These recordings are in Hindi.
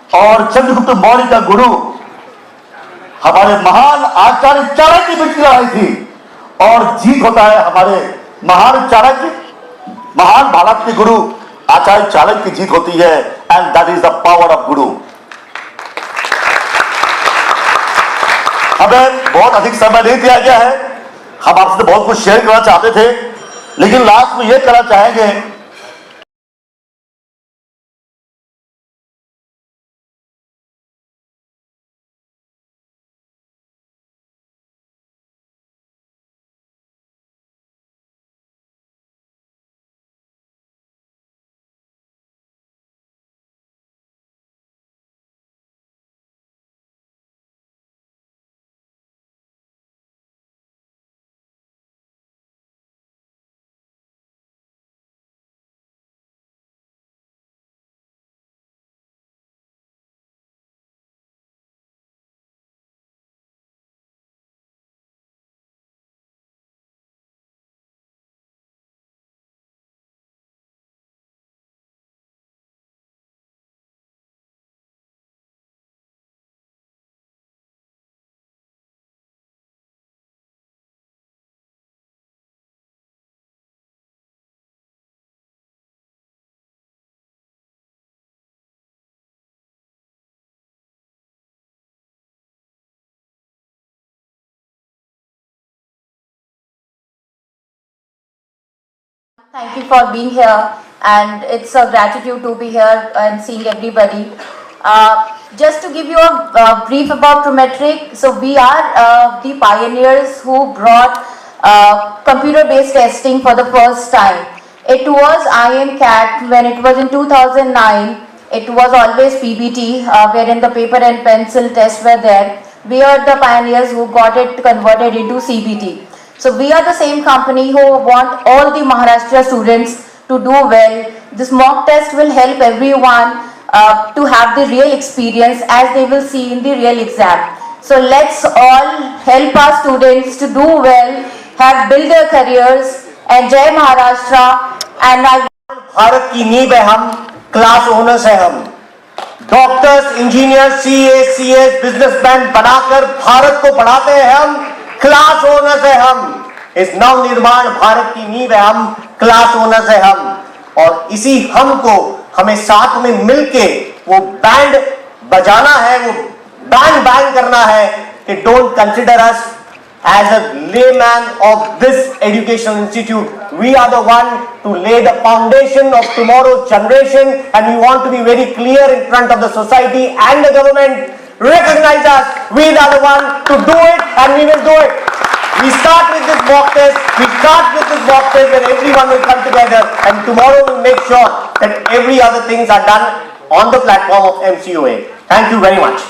और चंद्रगुप्त मौर्य का गुरु हमारे महान आचार्य चाणक्य की बेटी लड़ाई थी, और जीत होता है हमारे महान चाणक्य, महान भारत के गुरु आचार्य चाणक्य की जीत होती है। And that is the power of गुरु। हमें बहुत अधिक समय नहीं दिया गया है, हम आपसे बहुत कुछ शेयर करना चाहते थे, लेकिन लास्ट में यह करना चाहेंगे Thank you for being here, and it's a gratitude to be here and seeing everybody. Just to give you a brief about Prometric, so we are the pioneers who brought computer-based testing for the first time. It was IMCAT when it was in 2009. It was always PBT, wherein the paper and pencil tests were there. We are the pioneers who got it converted into CBT. So we are the same company who want all the Maharashtra students to do well. This mock test will help everyone to have the real experience as they will see in the real exam. So let's all help our students to do well, have build their careers, and Jai Maharashtra. And I Bharat की नींव है हम, क्लास ओनर्स है हम, डॉक्टर्स, इंजीनियर, सीएस, बिजनेसमैन बनाकर भारत को बढ़ाते हैं हम, क्लास ओनर्स है हम। इस नव निर्माण भारत की नींव है हम, क्लास ओनर्स है हम, और इसी हम को हमें साथ में मिलके वो बैंड बजाना है, वो बैंड बैंग करना है कि don't consider us as a layman of this educational institute. We are the one to lay the foundation of tomorrow's generation, and we want to be very clear in front of the society and the government. Recognize us. We are the one to do it, and we will do it. We start with this mock test. We start with this mock test when everyone will come together, and tomorrow we'll make sure that every other things are done on the platform of MCOA. Thank you very much.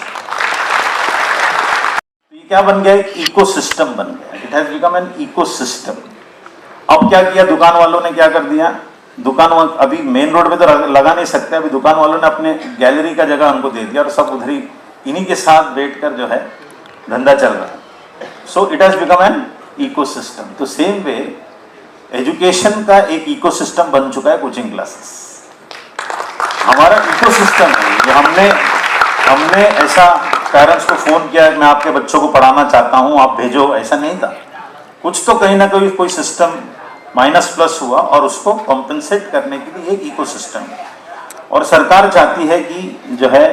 क्या बन गया? एक इकोसिस्टम बन गया। It has become an ecosystem. अब क्या किया दुकान वालों ने? क्या कर दिया? दुकान अभी मेन रोड पे तो लगा नहीं सकते, अभी दुकान वालों ने अपने गैलरी का जगह उनको दे दिया और सब उधर ही इन्हीं के साथ बैठकर जो है धंधा चल रहा है। So it has become an ecosystem. तो सेम वे एजुकेशन का एक इकोसिस्टम बन चुका है कोचिंग क्लासेस। हमारा इकोसिस्टम है ये। हमने ऐसा पेरेंट्स को फोन किया मैं आपके बच्चों को पढ़ाना चाहता हूं, आप भेजो, ऐसा नहीं था। कुछ तो कहीं ना कहीं कोई सिस्टम माइनस प्लस हुआ और उसको कॉम्पेंसेट करने के लिए एक इकोसिस्टम है, और सरकार चाहती है कि जो है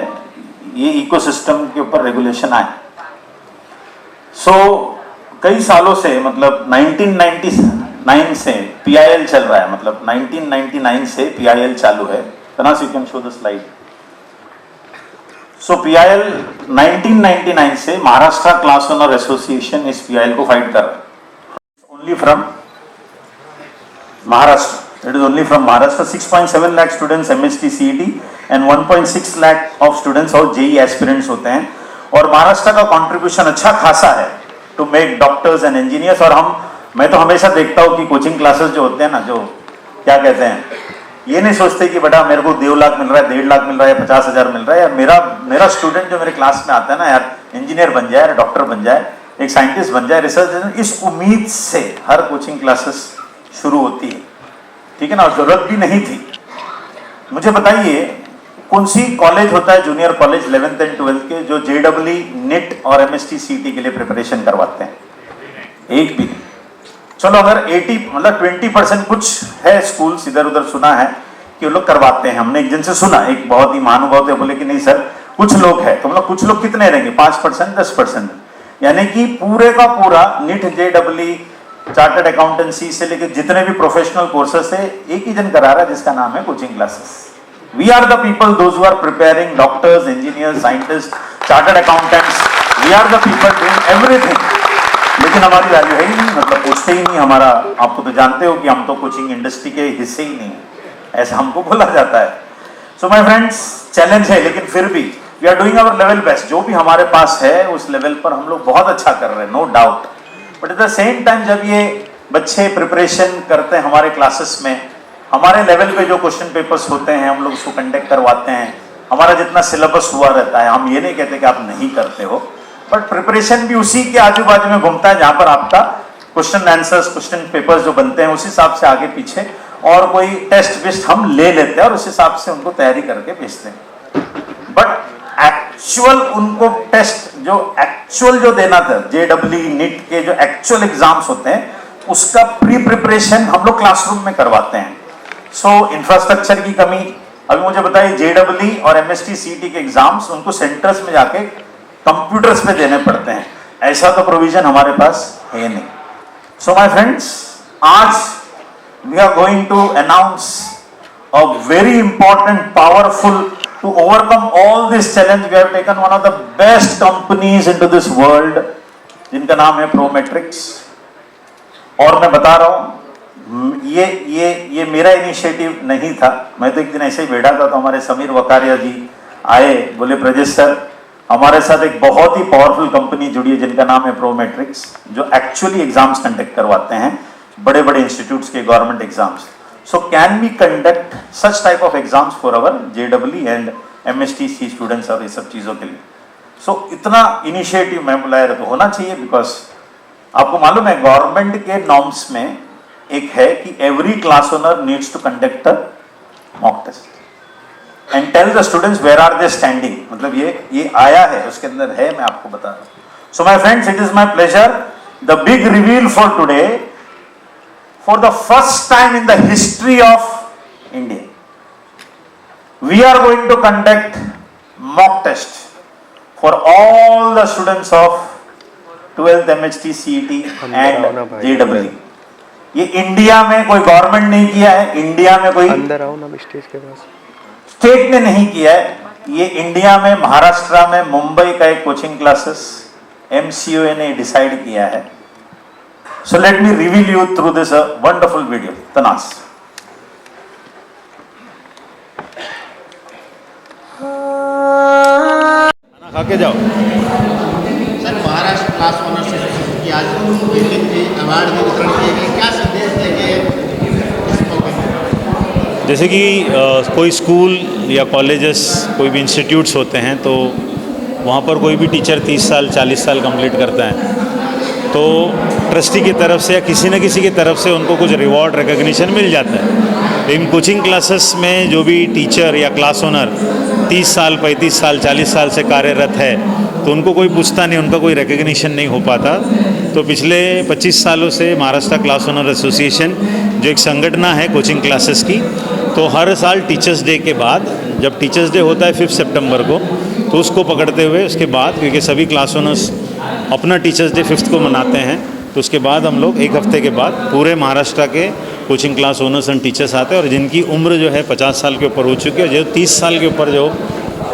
ये इकोसिस्टम के ऊपर रेगुलेशन आए। सो कई सालों से, मतलब 1999 से PIL चल रहा है, मतलब 1999 से PIL चालू है। तनास you can show the slide. So PIL 1999 से महाराष्ट्र क्लास ओनर एसोसिएशन इस PIL को फाइट कर रहा है। Only from Maharashtra, it is only from Maharashtra. 6.7 lakh students MST CET and 1.6 lakh of students और JEE एस्पिरेंट्स होते हैं, और महाराष्ट्र का कंट्रीब्यूशन अच्छा खासा है to make doctors and engineers. और मैं तो हमेशा देखता हूँ कि कोचिंग क्लासेस जो होते हैं ना, जो क्या कहते हैं, ये नहीं सोचते कि बेटा मेरे को 2 लाख मिल रहा है, 1.5 लाख मिल रहा है, 50,000 मिल रहा है, या मेरा स्टूडेंट जो मेरे क्लास में आता है ना यार, इंजीनियर बन जाए, डॉक्टर बन जाए, एक साइंटिस्ट बन जाए, रिसर्च, इस उम्मीद से हर कोचिंग क्लासेस शुरू होती है। ठीक है ना, और जरूरत भी नहीं थी। मुझे बताइए कौन सी कॉलेज होता है junior college 11th and 12th के जो JEE नीट और MST CET के लिए प्रिपरेशन करवाते हैं? एक भी नहीं। चलो अगर 80 मतलब 20% कुछ है स्कूल्स इधर उधर सुना है कि वो लोग करवाते हैं। हमने एक जन से सुना, एक बहुत ही महानुभाव थे, बोले कि नहीं सर कुछ लोग है। तो मतलब कुछ लोग कितने रहेंगे? 5% 10%, यानी कि पूरे का पूरा नीट JEE चार्टर्ड अकाउंटेंसी से लेकर जितने भी प्रोफेशनल कोर्सेस है एक ही जन करा रहा है जिसका नाम है coaching classes. We are the people those who are preparing doctors, engineers, scientist, chartered accountants. We are the people doing everything, लेकिन हमारी वैल्यू है ही नहीं, मतलब पूछते ही नहीं हमारा। आपको तो जानते हो कि हम तो कोचिंग इंडस्ट्री के हिस्से ही नहीं, ऐसा हमको बोला जाता है। सो माय फ्रेंड्स, चैलेंज है, लेकिन फिर भी we are doing our level best. जो भी हमारे पास है उस लेवल पर हम लोग बहुत अच्छा कर रहे हैं, no doubt. But at the same time जब ये बच्चे प्रिपरेशन करते हैं हमारे क्लासेस में, हमारे लेवल पे जो क्वेश्चन पेपर्स होते हैं हम लोग उसको कंडक्ट करवाते हैं, हमारा जितना सिलेबस हुआ रहता है, हम ये नहीं कहते कि आप नहीं करते हो, बट प्रिपरेशन भी उसी के आजू बाजू में घूमता है जहां पर आपका क्वेश्चन आंसर्स, क्वेश्चन पेपर्स जो बनते हैं उस हिसाब से आगे पीछे और कोई टेस्ट वेस्ट हम ले लेते हैं और उस हिसाब से उनको तैयारी करके भेजते हैं। बट एक्चुअल उनको टेस्ट जो एक्चुअल जो देना था JEE नीट के जो एक्चुअल एग्जाम्स होते हैं उसका प्री प्रिपरेशन हम लोग क्लासरूम में करवाते हैं। सो इंफ्रास्ट्रक्चर की कमी, अभी मुझे बताइए JEE और MST CET के एग्जाम्स उनको सेंटर्स में जाके कंप्यूटर्स पे देने पड़ते हैं, ऐसा तो प्रोविजन हमारे पास है नहीं। सो माय फ्रेंड्स, आज we are going to announce a very important powerful to overcome all this challenge. We have taken one of the best companies into this world जिनका नाम है Prometrics। और मैं बता रहा हूं ये मेरा इनिशिएटिव नहीं था, मैं तो एक दिन ऐसे ही बैठा था तो हमारे समीर वकारिया जी आए, बोले प्रजेश सर हमारे साथ एक बहुत ही पावरफुल कंपनी जुड़ी है जिनका नाम है Prometrics, जो एक्चुअली एग्जाम्स कंडक्ट करवाते हैं बड़े बड़े इंस्टीट्यूट्स के government exams. So can we conduct such type of exams for our JEE and MSTC students और ये सब चीज़ों के लिए? So इतना इनिशिएटिव मैं बुलाया तो होना चाहिए, बिकॉज आपको मालूम है गवर्नमेंट के नॉर्म्स में एक है कि every class owner needs to conduct a mock test and tell the students where are they standing. मतलब ये आया है, उसके अंदर है, मैं आपको बता रहा हूँ। सो my friends, it is my pleasure, the big reveal for today, for the first time in the history of India, we are going to conduct mock test for all the students of 12th MHT CET and JEE। ये इंडिया में कोई गवर्नमेंट नहीं किया है, इंडिया में कोई अंदर आओ ना स्टेज के पास, स्टेट ने नहीं किया है, ये इंडिया में महाराष्ट्र में मुंबई का एक कोचिंग क्लासेस MCOA ने डिसाइड किया है। So let me reveal you through this wonderful video. Tanas. खा के जाओ। Sir, Maharashtra class owners association की आज अवार्ड में वितरण किए गए, क्या संदेश देंगे इस मौके पर? जैसे कि कोई स्कूल या कॉलेजेस, कोई भी इंस्टीट्यूट्स होते हैं तो वहाँ पर कोई भी टीचर 30 साल 40 साल कंप्लीट करता है तो ट्रस्टी की तरफ से या किसी न किसी की तरफ से उनको कुछ रिवॉर्ड रिकग्निशन मिल जाता है। लेकिन कोचिंग क्लासेस में जो भी टीचर या क्लास ओनर 30 साल 35 साल 40 साल से कार्यरत है तो उनको कोई पूछता नहीं, उनका कोई रिकग्निशन नहीं हो पाता। तो पिछले 25 सालों से महाराष्ट्र क्लास ओनर एसोसिएशन जो एक संगठन है कोचिंग क्लासेस की, तो हर साल टीचर्स डे के बाद, जब टीचर्स डे होता है 5 सितंबर को, तो उसको पकड़ते हुए उसके बाद, क्योंकि सभी क्लास ओनर्स अपना टीचर्स डे 5th को मनाते हैं, तो उसके बाद हम लोग एक हफ्ते के बाद पूरे महाराष्ट्र के coaching class owners and teachers आते हैं और जिनकी उम्र जो है 50 साल के ऊपर हो चुकी है, जो 30 साल के ऊपर जो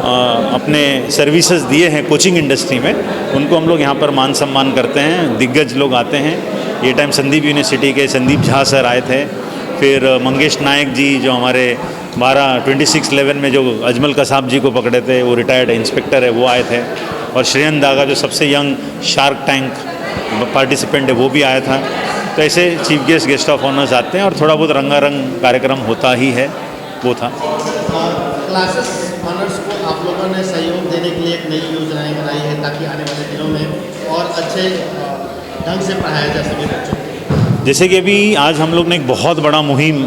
अपने सर्विसेज दिए हैं कोचिंग इंडस्ट्री में, उनको हम लोग यहाँ पर मान सम्मान करते हैं। दिग्गज लोग आते हैं। ये टाइम संदीप यूनिवर्सिटी के संदीप झा सर आए थे, फिर मंगेश नायक जी जो हमारे 26/11 में जो अजमल कसाब जी को पकड़े थे, वो रिटायर्ड इंस्पेक्टर है, वो आए थे, और श्रेयन दागा जो सबसे यंग शार्क टैंक पार्टिसिपेंट है वो भी आया था। तो ऐसे चीफ गेस्ट ऑफ ऑनर्स आते हैं और थोड़ा बहुत रंगारंग कार्यक्रम होता ही है, वो था। क्लासेस ऑनर्स को आप लोगों ने सहयोग देने के लिए एक नई योजनाएं बनाई है ताकि आने वाले दिनों में और अच्छे ढंग से पढ़ाया जा सके बच्चों को। जैसे कि अभी आज हम लोग ने एक बहुत बड़ा मुहिम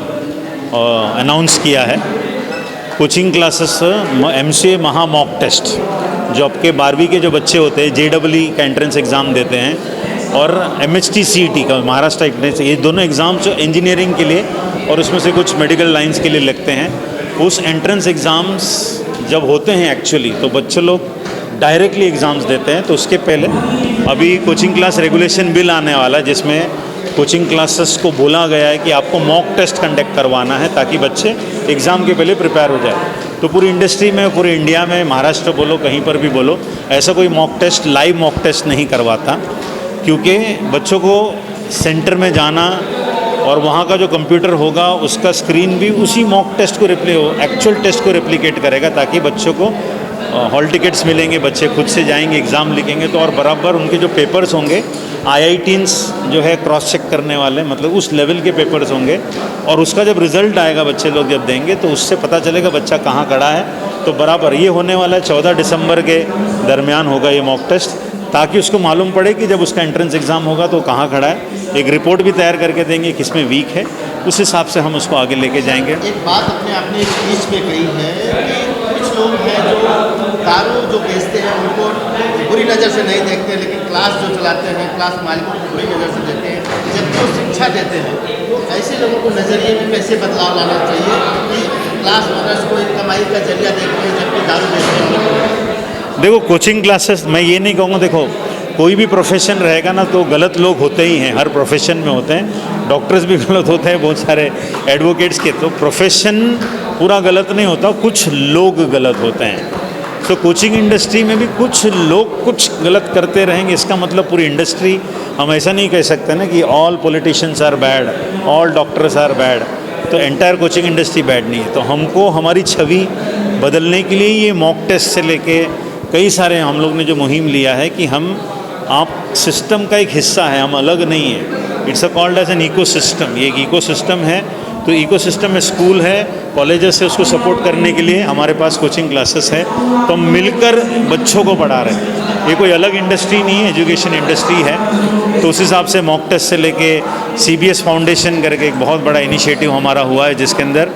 अनाउंस किया है कोचिंग क्लासेस MCA महा मॉक टेस्ट, जो आपके 12वीं के जो बच्चे होते हैं JEE का एंट्रेंस एग्ज़ाम देते हैं और MHT CET का महाराष्ट्र एंट्रेंस, ये दोनों एग्ज़ाम्स जो इंजीनियरिंग के लिए और उसमें से कुछ मेडिकल लाइंस के लिए लगते हैं, उस एंट्रेंस एग्ज़ाम्स जब होते हैं एक्चुअली तो बच्चे लोग डायरेक्टली एग्ज़ाम्स देते हैं। तो उसके पहले अभी कोचिंग क्लास रेगुलेशन बिल आने वाला है जिसमें कोचिंग क्लासेस को बोला गया है कि आपको मॉक टेस्ट कंडक्ट करवाना है ताकि बच्चे एग्ज़ाम के पहले प्रिपेयर हो जाए। तो पूरी इंडस्ट्री में, पूरे इंडिया में, महाराष्ट्र बोलो कहीं पर भी बोलो, ऐसा कोई mock test, live mock test नहीं करवाता, क्योंकि बच्चों को सेंटर में जाना और वहाँ का जो कंप्यूटर होगा उसका स्क्रीन भी उसी मॉक टेस्ट को एक्चुअल टेस्ट को रेप्लिकेट करेगा, ताकि बच्चों को हॉल टिकट्स मिलेंगे, बच्चे खुद से जाएंगे, एग्ज़ाम लिखेंगे तो और बराबर उनके जो पेपर्स होंगे IITs जो है क्रॉस चेक करने वाले, मतलब उस लेवल के पेपर्स होंगे और उसका जब रिज़ल्ट आएगा बच्चे लोग जब देंगे तो उससे पता चलेगा बच्चा कहाँ खड़ा है। तो बराबर ये होने वाला है 14 दिसंबर के दरमियान होगा ये मॉक टेस्ट, ताकि उसको मालूम पड़े कि जब उसका एंट्रेंस एग्ज़ाम होगा तो कहाँ खड़ा है। एक रिपोर्ट भी तैयार करके देंगे किसमें वीक है, उस हिसाब से हम उसको आगे लेके जाएंगे। एक बात आपने एक स्पीच में कही है कि कुछ लोग हैं जो दारू जो बेचते हैं उनको बुरी नज़र से नहीं देखते, लेकिन क्लास जो चलाते हैं क्लास मालिकों को बुरी नज़र से देखते हैं, जबकि वो शिक्षा देते हैं। तो ऐसे लोगों को नज़रिए में कैसे बदलाव लाना चाहिए कि क्लास ऑनर्स को एक कमाई का जरिया देखते हैं जबकि दारू बेचते हैं? देखो कोचिंग क्लासेस, मैं ये नहीं कहूँगा, देखो कोई भी प्रोफेशन रहेगा ना तो गलत लोग होते ही हैं, हर प्रोफेशन में होते हैं, डॉक्टर्स भी गलत होते हैं, बहुत सारे एडवोकेट्स के, तो प्रोफेशन पूरा गलत नहीं होता, कुछ लोग गलत होते हैं। तो कोचिंग इंडस्ट्री में भी कुछ लोग कुछ गलत करते रहेंगे, इसका मतलब पूरी इंडस्ट्री, हम ऐसा नहीं कह सकते ना कि all politicians are bad, all doctors are bad, तो एंटायर कोचिंग इंडस्ट्री बैड नहीं है। तो हमको हमारी छवि बदलने के लिए ये मॉक टेस्ट से लेके कई सारे हम लोग ने जो मुहिम लिया है कि हम आप सिस्टम का एक हिस्सा है, हम अलग नहीं है। It's a called as an ecosystem, ये एक इकोसिस्टम है। तो इकोसिस्टम में स्कूल है, कॉलेजेस है, उसको सपोर्ट करने के लिए हमारे पास कोचिंग क्लासेस है, तो हम मिलकर बच्चों को पढ़ा रहे हैं। ये कोई अलग इंडस्ट्री नहीं है, एजुकेशन इंडस्ट्री है। तो उस हिसाब से मॉक टेस्ट से लेके CBS फाउंडेशन करके एक बहुत बड़ा इनिशिएटिव हमारा हुआ है, जिसके अंदर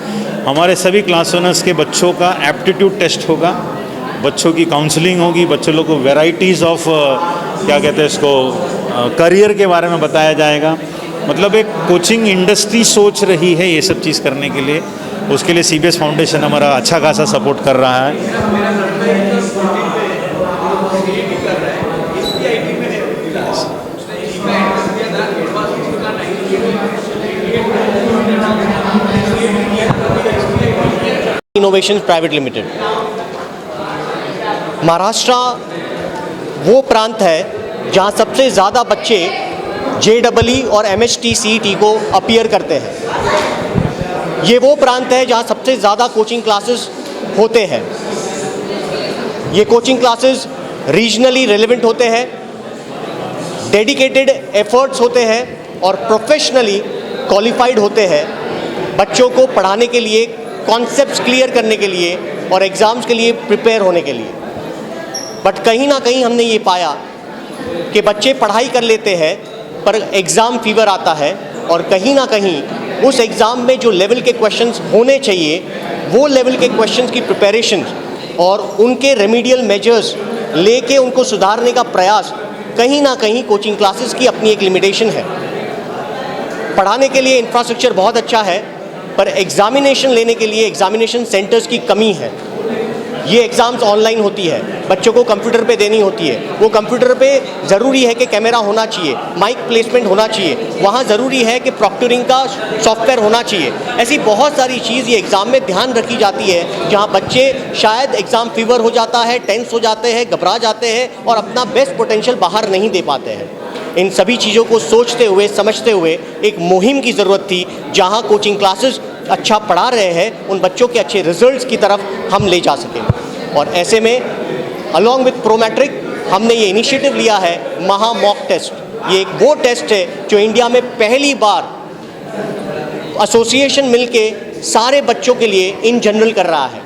हमारे सभी क्लास ओनर्स के बच्चों का एप्टीट्यूड टेस्ट होगा, बच्चों की काउंसलिंग होगी, बच्चों लोग को वेराइटीज़ ऑफ क्या कहते हैं इसको करियर के बारे में बताया जाएगा। मतलब एक कोचिंग इंडस्ट्री सोच रही है ये सब चीज़ करने के लिए, उसके लिए CBS फाउंडेशन हमारा अच्छा खासा सपोर्ट कर रहा है। Innovation private limited. महाराष्ट्र वो प्रांत है जहाँ सबसे ज़्यादा बच्चे JEE और MHT CET को अपीयर करते हैं। ये वो प्रांत है जहाँ सबसे ज़्यादा कोचिंग क्लासेस होते हैं। ये कोचिंग क्लासेस रीजनली रेलेवेंट होते हैं, डेडिकेटेड एफर्ट्स होते हैं और प्रोफेशनली क्वालिफाइड होते हैं बच्चों को पढ़ाने के लिए, कॉन्सेप्ट्स क्लियर करने के लिए और एग्ज़ाम्स के लिए प्रिपेयर होने के लिए। बट कहीं ना कहीं हमने ये पाया कि बच्चे पढ़ाई कर लेते हैं पर एग्ज़ाम फीवर आता है और कहीं ना कहीं उस एग्ज़ाम में जो लेवल के क्वेश्चंस होने चाहिए वो लेवल के क्वेश्चंस की प्रिपरेशन और उनके रेमीडियल मेजर्स लेके उनको सुधारने का प्रयास, कहीं ना कहीं कोचिंग क्लासेस की अपनी एक लिमिटेशन है। पढ़ाने के लिए इंफ्रास्ट्रक्चर बहुत अच्छा है पर एग्ज़ामिनेशन लेने के लिए एग्ज़ामिनेशन सेंटर्स की कमी है। ये एग्ज़ाम्स ऑनलाइन होती है, बच्चों को कंप्यूटर पे देनी होती है, वो कंप्यूटर पे ज़रूरी है कि कैमरा होना चाहिए, माइक प्लेसमेंट होना चाहिए, वहाँ ज़रूरी है कि प्रॉक्टरिंग का सॉफ्टवेयर होना चाहिए। ऐसी बहुत सारी चीज़ ये एग्ज़ाम में ध्यान रखी जाती है जहाँ बच्चे शायद एग्ज़ाम फीवर हो जाता है, टेंस हो जाते हैं, घबरा जाते हैं और अपना बेस्ट पोटेंशियल बाहर नहीं दे पाते हैं। इन सभी चीज़ों को सोचते हुए, समझते हुए एक मुहिम की ज़रूरत थी जहाँ कोचिंग क्लासेस अच्छा पढ़ा रहे हैं उन बच्चों के अच्छे रिजल्ट्स की तरफ हम ले जा सकें। और ऐसे में अलॉन्ग विथ प्रोमेट्रिक हमने ये इनिशिएटिव लिया है महा मॉक टेस्ट। ये एक वो टेस्ट है जो इंडिया में पहली बार एसोसिएशन मिलके सारे बच्चों के लिए इन जनरल कर रहा है।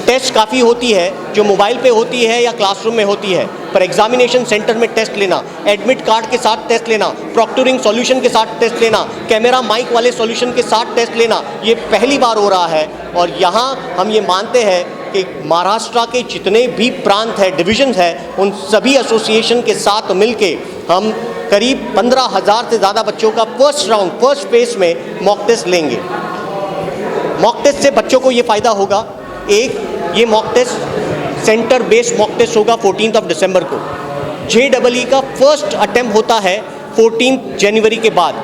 टेस्ट काफ़ी होती है जो मोबाइल पे होती है या क्लासरूम में होती है, पर एग्जामिनेशन सेंटर में टेस्ट लेना, एडमिट कार्ड के साथ टेस्ट लेना, प्रॉक्टरिंग सॉल्यूशन के साथ टेस्ट लेना, कैमरा माइक वाले सॉल्यूशन के साथ टेस्ट लेना, ये पहली बार हो रहा है। और यहाँ हम ये मानते हैं कि महाराष्ट्र के जितने भी प्रांत है, डिविजन्स है, उन सभी एसोसिएशन के साथ मिलके हम करीब 15,000 से ज़्यादा बच्चों का फर्स्ट फेज में मॉक टेस्ट लेंगे। मॉक टेस्ट से बच्चों को ये फ़ायदा होगा, एक ये mock test centre based mock test होगा 14 दिसंबर को। JEE का फर्स्ट अटेम्प्ट होता है 14 जनवरी के बाद,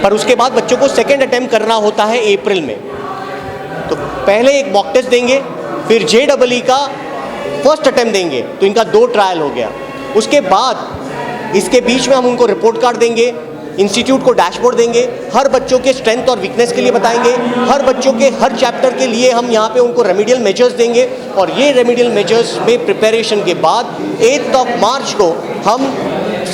पर उसके बाद बच्चों को सेकेंड अटेम्प्ट करना होता है अप्रैल में। तो पहले एक मॉक टेस्ट देंगे, फिर JEE का फर्स्ट अटेम्प्ट देंगे, तो इनका 2 ट्रायल हो गया। उसके बाद इसके बीच में हम उनको रिपोर्ट कार्ड देंगे, इंस्टीट्यूट को डैशबोर्ड देंगे, हर बच्चों के स्ट्रेंथ और वीकनेस के लिए बताएंगे, हर बच्चों के हर चैप्टर के लिए हम यहाँ पे उनको रेमेडियल मेजर्स देंगे। और ये रेमेडियल मेजर्स में प्रिपरेशन के बाद 8 मार्च को हम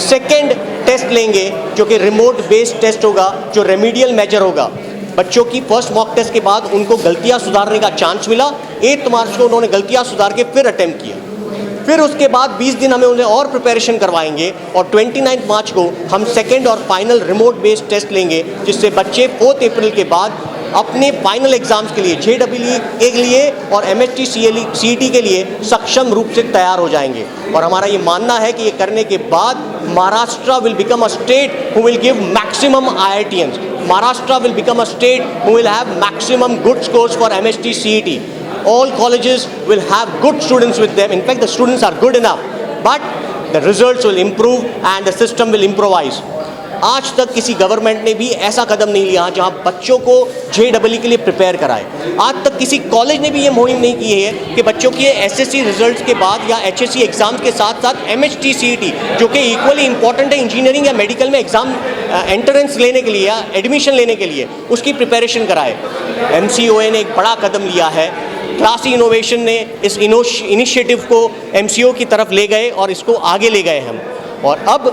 सेकेंड टेस्ट लेंगे, जो कि रिमोट बेस्ड टेस्ट होगा, जो रेमेडियल मेजर होगा। बच्चों की फर्स्ट मॉक टेस्ट के बाद उनको गलतियाँ सुधारने का चांस मिला, 8 मार्च को उन्होंने गलतियाँ सुधार के फिर अटेम्प्ट किया। फिर उसके बाद 20 दिन हमें उन्हें और प्रिपरेशन करवाएंगे, और 29 मार्च को हम सेकेंड और फाइनल रिमोट बेस्ड टेस्ट लेंगे, जिससे बच्चे 4 अप्रैल के बाद अपने फाइनल एग्जाम्स के लिए, JEE के लिए और MHT CET के लिए सक्षम रूप से तैयार हो जाएंगे। और हमारा ये मानना है कि ये करने के बाद Maharashtra will become a state who will give maximum IITians. Maharashtra will become a state who will have maximum good scores for MHT CET. All colleges will have good students with them. In fact, the students are good enough, but the results will improve and the system will improvise. आज तक किसी गवर्नमेंट ने भी ऐसा कदम नहीं लिया जहां बच्चों को JEE के लिए प्रिपेयर कराए। आज तक किसी कॉलेज ने भी ये मुहिम नहीं की है कि बच्चों के SSC रिजल्ट्स के बाद या HSC एग्ज़ाम्स के साथ साथ MHT CET, जो कि इक्वली इंपॉर्टेंट है इंजीनियरिंग या मेडिकल में एग्ज़ाम एंट्रेंस लेने के लिए या एडमिशन लेने के लिए, उसकी प्रिपरेशन कराए। MCOA ने एक बड़ा कदम लिया है। क्लासी इनोवेशन ने इस इनिशिएटिव को MCO की तरफ ले गए और इसको आगे ले गए हम। और अब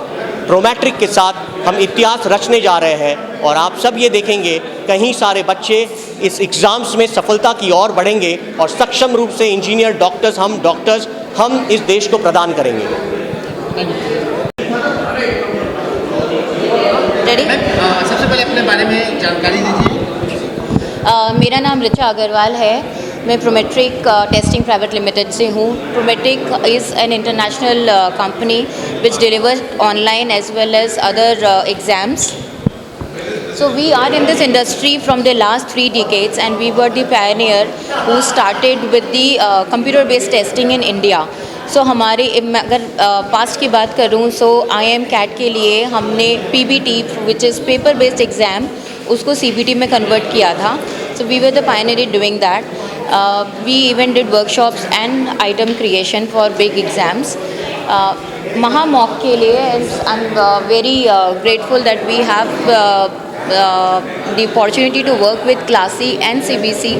प्रोमैट्रिक के साथ हम इतिहास रचने जा रहे हैं, और आप सब ये देखेंगे कहीं सारे बच्चे इस एग्ज़ाम्स में सफलता की ओर बढ़ेंगे और सक्षम रूप से इंजीनियर, डॉक्टर्स हम इस देश को प्रदान करेंगे। रेडी? सबसे पहले अपने बारे में जानकारी दीजिए। मेरा नाम ऋचा अग्रवाल है, मैं प्रोमेट्रिक टेस्टिंग प्राइवेट लिमिटेड से हूँ। Prometric is an international company which delivers online as well as other exams. So we are in this industry from the last 3 decades, and we were the pioneer who started with the computer-based testing in India. So हमारे अगर पास्ट की बात करूँ, so IIM CAT के लिए हमने PBT which is paper based exam उसको CBT में कन्वर्ट किया था. So we were the pioneer in doing that. We even did workshops and item creation for big exams. Mahamok के लिए I'm very grateful that we have the opportunity to work with Classy and CBC,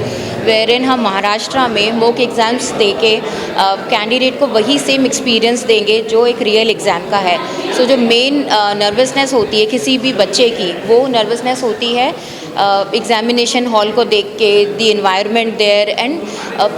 wherein हम महाराष्ट्र में मॉक एग्ज़ाम्स दे के कैंडिडेट को वही सेम एक्सपीरियंस देंगे जो एक रियल एग्ज़ाम का है. सो जो मेन नर्वसनेस होती है किसी भी बच्चे की, वो नर्वसनेस होती है एग्ज़ामिनेशन हॉल को देख के, द एनवायरनमेंट देयर, एंड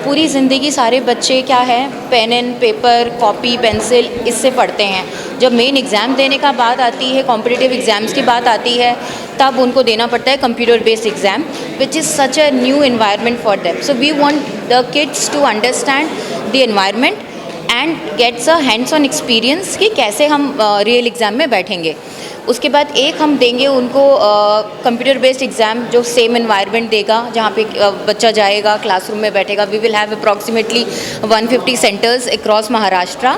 पूरी ज़िंदगी सारे बच्चे क्या है, pen and paper, copy, pencil, इससे पढ़ते हैं. जब मेन एग्ज़ाम देने का बात आती है, कॉम्पिटिटिव एग्ज़ाम्स की बात आती है, तब उनको देना पड़ता है computer based exam, which is such a new environment for them. So we want the kids to understand the environment and gets a hands on experience कि कैसे हम रियल एग्ज़ाम में बैठेंगे. उसके बाद एक हम देंगे उनको कंप्यूटर बेस्ड एग्ज़ाम जो सेम एनवायरनमेंट देगा, जहाँ पे बच्चा जाएगा, क्लासरूम में बैठेगा. We will have approximately 150 centres across Maharashtra.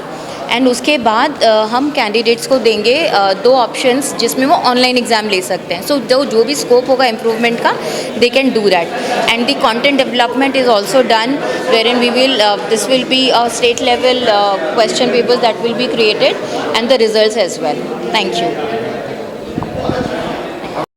एंड उसके बाद हम कैंडिडेट्स को देंगे 2 ऑप्शंस जिसमें वो ऑनलाइन एग्ज़ाम ले सकते हैं. सो जो भी स्कोप होगा इम्प्रूवमेंट का, they can do that. And the content development is also done, wherein we will this will be a state level question papers that will be created and the results as well. Thank you.